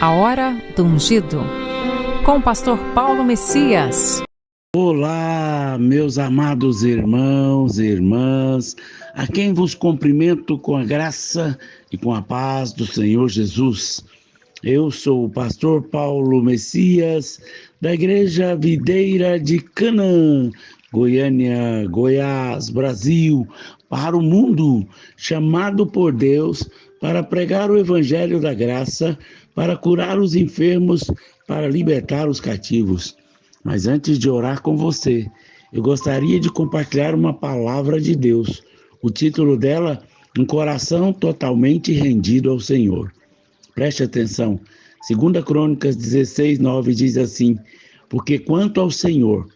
A Hora do Ungido, com o pastor Paulo Messias. Olá, meus amados irmãos e irmãs, a quem vos cumprimento com a graça e com a paz do Senhor Jesus. Eu sou o pastor Paulo Messias, da Igreja Videira de Canaã, Goiânia, Goiás, Brasil, para o mundo, chamado por Deus para pregar o Evangelho da Graça, para curar os enfermos, para libertar os cativos. Mas antes de orar com você, eu gostaria de compartilhar uma palavra de Deus. O título dela, Um Coração Totalmente Rendido ao Senhor. Preste atenção. 2 Crônicas 16:9 diz assim: Porque quanto ao Senhor,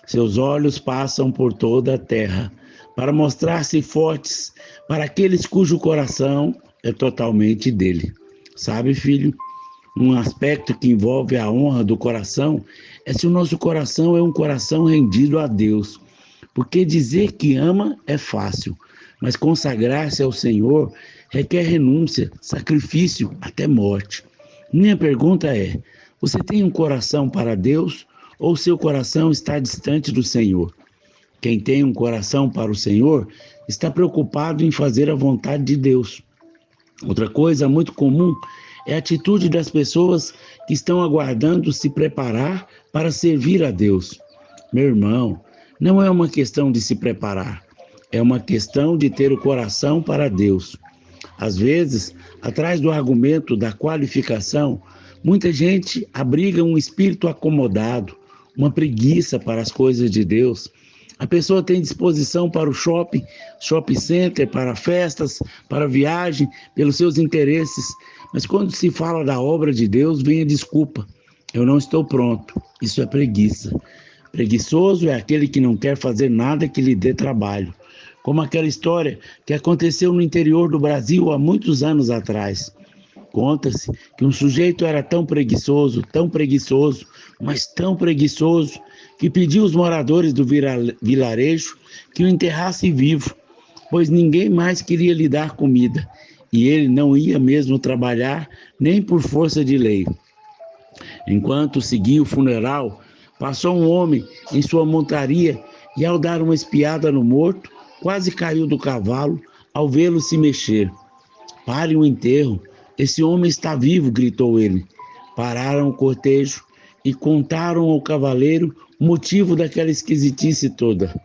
seus olhos passam por toda a terra, para mostrar-se fortes para aqueles cujo coração é totalmente dele. Sabe, filho? Um aspecto que envolve a honra do coração é se o nosso coração é um coração rendido a Deus. Porque dizer que ama é fácil, mas consagrar-se ao Senhor requer renúncia, sacrifício, até morte. Minha pergunta é: você tem um coração para Deus ou seu coração está distante do Senhor? Quem tem um coração para o Senhor está preocupado em fazer a vontade de Deus. Outra coisa muito comum é a atitude das pessoas que estão aguardando se preparar para servir a Deus. Meu irmão, não é uma questão de se preparar, é uma questão de ter o coração para Deus. Às vezes, atrás do argumento da qualificação, muita gente abriga um espírito acomodado, uma preguiça para as coisas de Deus. A pessoa tem disposição para o shopping center, para festas, para viagem, pelos seus interesses. Mas quando se fala da obra de Deus, vem a desculpa: eu não estou pronto. Isso é preguiça. Preguiçoso é aquele que não quer fazer nada que lhe dê trabalho. Como aquela história que aconteceu no interior do Brasil há muitos anos atrás. Conta-se que um sujeito era tão preguiçoso, mas tão preguiçoso, que pediu aos moradores do vilarejo que o enterrassem vivo, pois ninguém mais queria lhe dar comida, e ele não ia mesmo trabalhar, nem por força de lei. Enquanto seguia o funeral, passou um homem em sua montaria e, ao dar uma espiada no morto, quase caiu do cavalo ao vê-lo se mexer. "Pare o enterro, esse homem está vivo", gritou ele. Pararam o cortejo e contaram ao cavaleiro o motivo daquela esquisitice toda.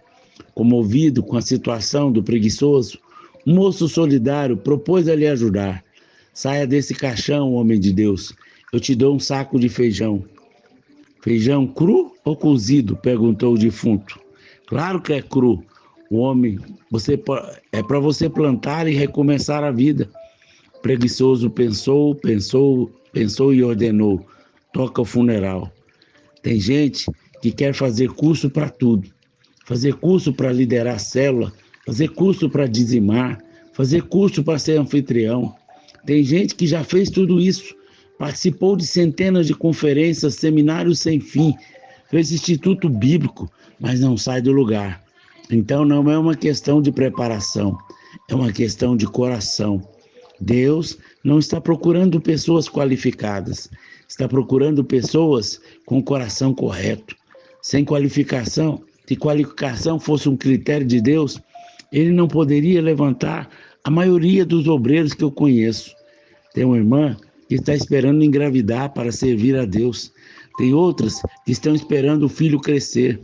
Comovido com a situação do preguiçoso, um moço solidário propôs a lhe ajudar. "Saia desse caixão, homem de Deus, eu te dou um saco de feijão." "Feijão cru ou cozido?" perguntou o defunto. "Claro que é cru. O homem, é para você plantar e recomeçar a vida." O preguiçoso pensou e ordenou: "Toca o funeral." Tem gente que quer fazer curso para tudo. Fazer curso para liderar célula, fazer curso para dizimar, fazer curso para ser anfitrião. Tem gente que já fez tudo isso, participou de centenas de conferências, seminários sem fim, fez instituto bíblico, mas não sai do lugar. Então não é uma questão de preparação, é uma questão de coração. Deus não está procurando pessoas qualificadas, está procurando pessoas com o coração correto. Sem qualificação, se qualificação fosse um critério de Deus, ele não poderia levantar a maioria dos obreiros que eu conheço. Tem uma irmã que está esperando engravidar para servir a Deus. Tem outras que estão esperando o filho crescer.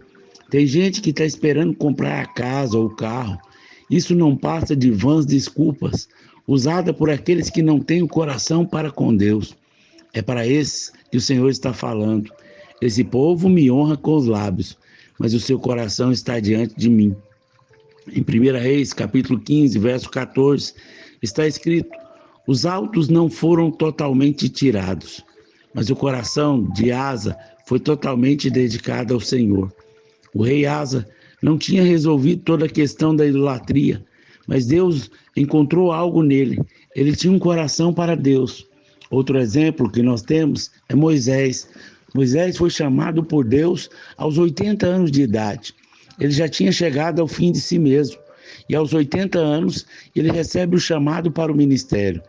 Tem gente que está esperando comprar a casa ou o carro. Isso não passa de vãs desculpas, usada por aqueles que não têm o coração para com Deus. É para esses que o Senhor está falando. Esse povo me honra com os lábios, mas o seu coração está diante de mim. Em 1 Reis, capítulo 15, verso 14, está escrito: os altos não foram totalmente tirados, mas o coração de Asa foi totalmente dedicado ao Senhor. O rei Asa não tinha resolvido toda a questão da idolatria, mas Deus encontrou algo nele. Ele tinha um coração para Deus. Outro exemplo que nós temos é Moisés. Moisés foi chamado por Deus aos 80 anos de idade. Ele já tinha chegado ao fim de si mesmo. E aos 80 anos, ele recebe o chamado para o ministério.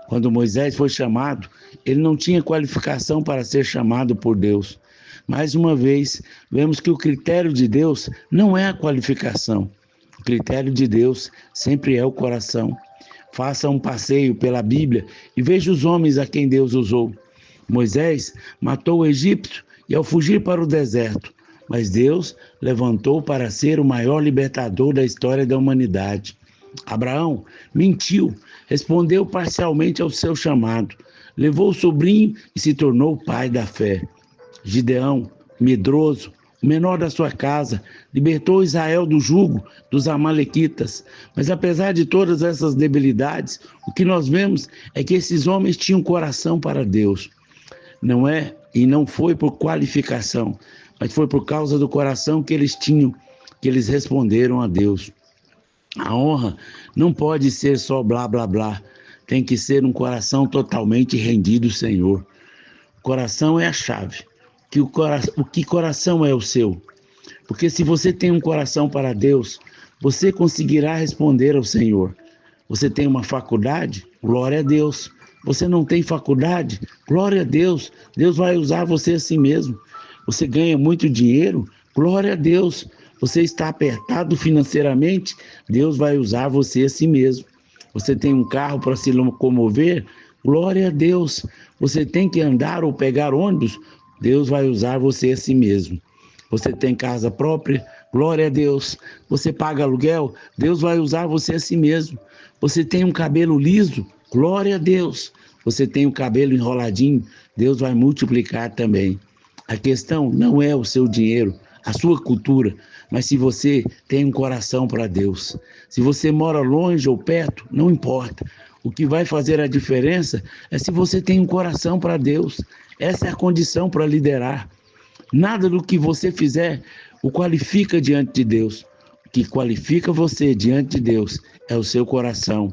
Quando Moisés foi chamado, ele não tinha qualificação para ser chamado por Deus. Mais uma vez, vemos que o critério de Deus não é a qualificação. O critério de Deus sempre é o coração. Faça um passeio pela Bíblia e veja os homens a quem Deus usou. Moisés matou o egípcio e ao fugir para o deserto, mas Deus levantou para ser o maior libertador da história da humanidade. Abraão mentiu, respondeu parcialmente ao seu chamado, levou o sobrinho e se tornou pai da fé. Gideão, medroso, o menor da sua casa, libertou Israel do jugo dos amalequitas. Mas apesar de todas essas debilidades, o que nós vemos é que esses homens tinham coração para Deus. Não é e não foi por qualificação, mas foi por causa do coração que eles tinham, que eles responderam a Deus. A honra não pode ser só blá, blá, blá. Tem que ser um coração totalmente rendido ao Senhor. O coração é a chave. Que coração é o seu? Porque se você tem um coração para Deus, você conseguirá responder ao Senhor. Você tem uma faculdade? Glória a Deus. Você não tem faculdade? Glória a Deus. Deus vai usar você assim mesmo. Você ganha muito dinheiro? Glória a Deus. Você está apertado financeiramente? Deus vai usar você assim mesmo. Você tem um carro para se locomover? Glória a Deus. Você tem que andar ou pegar ônibus? Deus vai usar você assim mesmo. Você tem casa própria? Glória a Deus. Você paga aluguel? Deus vai usar você assim mesmo. Você tem um cabelo liso? Glória a Deus. Você tem o cabelo enroladinho? Deus vai multiplicar também. A questão não é o seu dinheiro, a sua cultura, mas se você tem um coração para Deus. Se você mora longe ou perto, não importa. O que vai fazer a diferença é se você tem um coração para Deus. Essa é a condição para liderar. Nada do que você fizer o qualifica diante de Deus. O que qualifica você diante de Deus é o seu coração.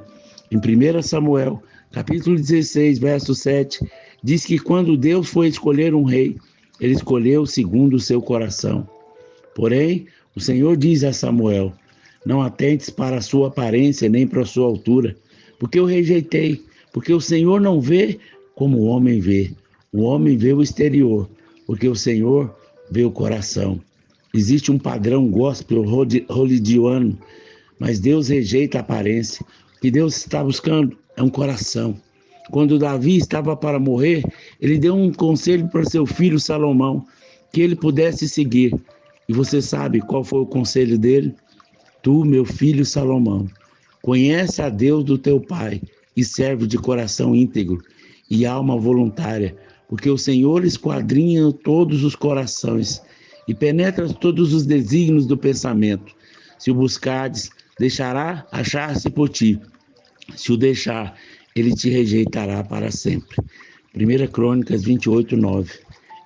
Em 1 Samuel, capítulo 16, verso 7, diz que quando Deus foi escolher um rei, ele escolheu segundo o seu coração. Porém, o Senhor diz a Samuel: não atentes para a sua aparência nem para a sua altura, porque eu rejeitei, porque o Senhor não vê como o homem vê. O homem vê o exterior, porque o Senhor vê o coração. Existe um padrão gospel hollywoodiano, mas Deus rejeita a aparência. O que Deus está buscando é um coração. Quando Davi estava para morrer, ele deu um conselho para seu filho Salomão, que ele pudesse seguir. E você sabe qual foi o conselho dele? Tu, meu filho Salomão, conhece a Deus do teu pai e serve de coração íntegro e alma voluntária, porque o Senhor esquadrinha todos os corações e penetra todos os desígnios do pensamento. Se o buscardes, deixará achar-se por ti. Se o deixar, ele te rejeitará para sempre. 1 Crônicas 28, 9.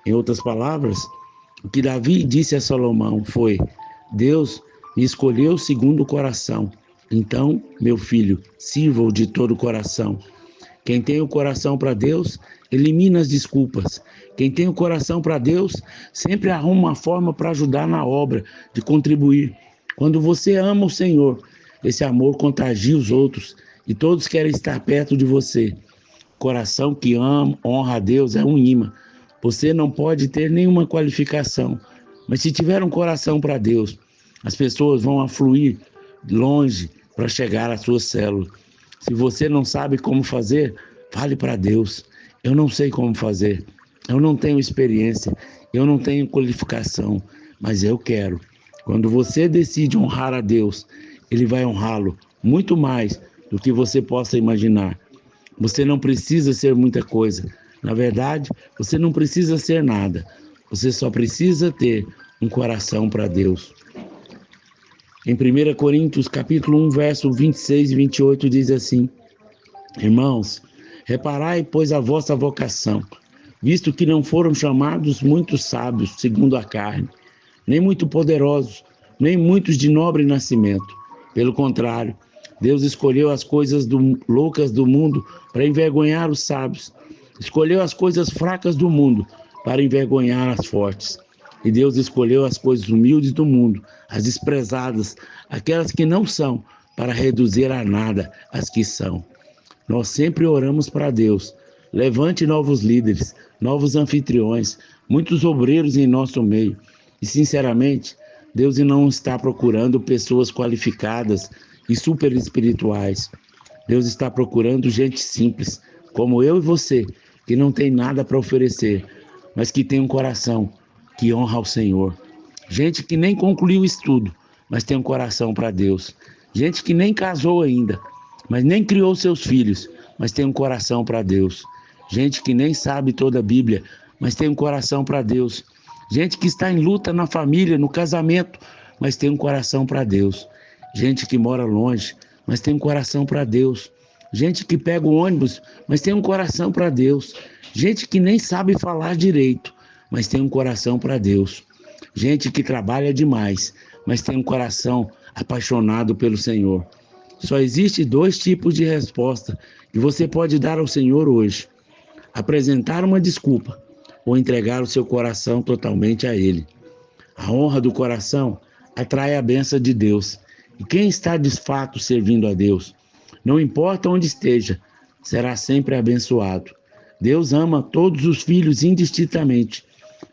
Em outras palavras, o que Davi disse a Salomão foi: Deus me escolheu segundo o coração. Então, meu filho, sirva-o de todo o coração. Quem tem o coração para Deus, elimina as desculpas. Quem tem o coração para Deus, sempre arruma uma forma para ajudar na obra, de contribuir. Quando você ama o Senhor, esse amor contagia os outros e todos querem estar perto de você. Coração que ama, honra a Deus é um imã. Você não pode ter nenhuma qualificação, mas se tiver um coração para Deus, as pessoas vão afluir longe para chegar à sua célula. Se você não sabe como fazer, fale para Deus. Eu não sei como fazer, eu não tenho experiência, eu não tenho qualificação, mas eu quero. Quando você decide honrar a Deus, Ele vai honrá-lo muito mais do que você possa imaginar. Você não precisa ser muita coisa. Na verdade, você não precisa ser nada. Você só precisa ter um coração para Deus. Em 1 Coríntios, capítulo 1, verso 26 e 28, diz assim: Irmãos, reparai, pois, a vossa vocação, visto que não foram chamados muitos sábios, segundo a carne, nem muito poderosos, nem muitos de nobre nascimento. Pelo contrário, Deus escolheu as coisas loucas do mundo para envergonhar os sábios. Escolheu as coisas fracas do mundo para envergonhar as fortes. E Deus escolheu as coisas humildes do mundo, as desprezadas, aquelas que não são, para reduzir a nada as que são, Nós sempre oramos para Deus. Levante novos líderes, novos anfitriões, muitos obreiros em nosso meio. E, sinceramente, Deus não está procurando pessoas qualificadas e super espirituais. Deus está procurando gente simples, como eu e você, que não tem nada para oferecer, mas que tem um coração que honra ao Senhor. Gente que nem concluiu o estudo, mas tem um coração para Deus. Gente que nem casou ainda, mas nem criou seus filhos, mas tem um coração para Deus. Gente que nem sabe toda a Bíblia, mas tem um coração para Deus. Gente que está em luta na família, no casamento, mas tem um coração para Deus. Gente que mora longe, mas tem um coração para Deus. Gente que pega o ônibus, mas tem um coração para Deus. Gente que nem sabe falar direito, mas tem um coração para Deus. Gente que trabalha demais, mas tem um coração apaixonado pelo Senhor. Só existe 2 tipos de resposta que você pode dar ao Senhor hoje: apresentar uma desculpa ou entregar o seu coração totalmente a Ele. A honra do coração atrai a bênção de Deus. E quem está de fato servindo a Deus, não importa onde esteja, será sempre abençoado. Deus ama todos os filhos indistintamente,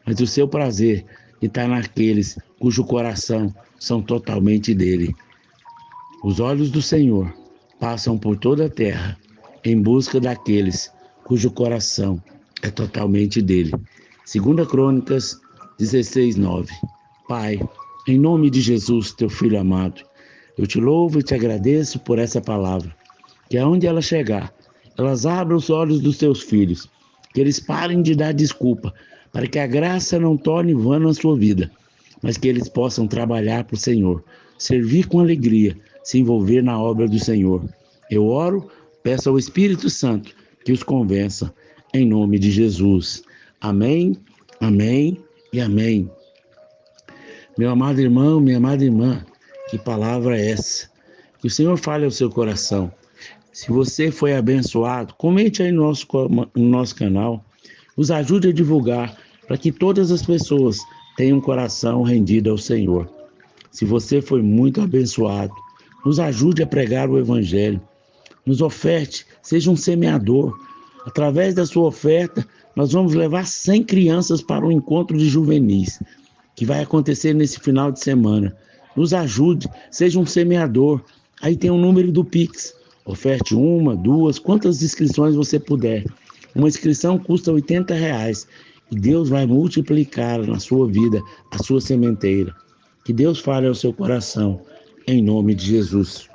mas o seu prazer está naqueles cujo coração são totalmente dele. Os olhos do Senhor passam por toda a terra em busca daqueles cujo coração é totalmente dele. 2 Crônicas 16:9. Pai, em nome de Jesus, teu Filho amado, eu te louvo e te agradeço por essa palavra, que aonde ela chegar, elas abram os olhos dos teus filhos, que eles parem de dar desculpa, para que a graça não torne vã na sua vida, mas que eles possam trabalhar para o Senhor, servir com alegria, se envolver na obra do Senhor. Eu oro, peço ao Espírito Santo que os convença, em nome de Jesus. Amém, amém e amém. Meu amado irmão, minha amada irmã, que palavra é essa? Que o Senhor fale ao seu coração. Se você foi abençoado, comente aí no nosso canal, nos ajude a divulgar, para que todas as pessoas tenham um coração rendido ao Senhor. Se você foi muito abençoado, nos ajude a pregar o Evangelho, nos oferte, seja um semeador. Através da sua oferta, nós vamos levar 100 crianças para um encontro de juvenis, que vai acontecer nesse final de semana. Nos ajude, seja um semeador. Aí tem o número do Pix. Oferte 1, 2, quantas inscrições você puder. Uma inscrição custa R$80 e Deus vai multiplicar na sua vida a sua sementeira. Que Deus fale ao seu coração, em nome de Jesus.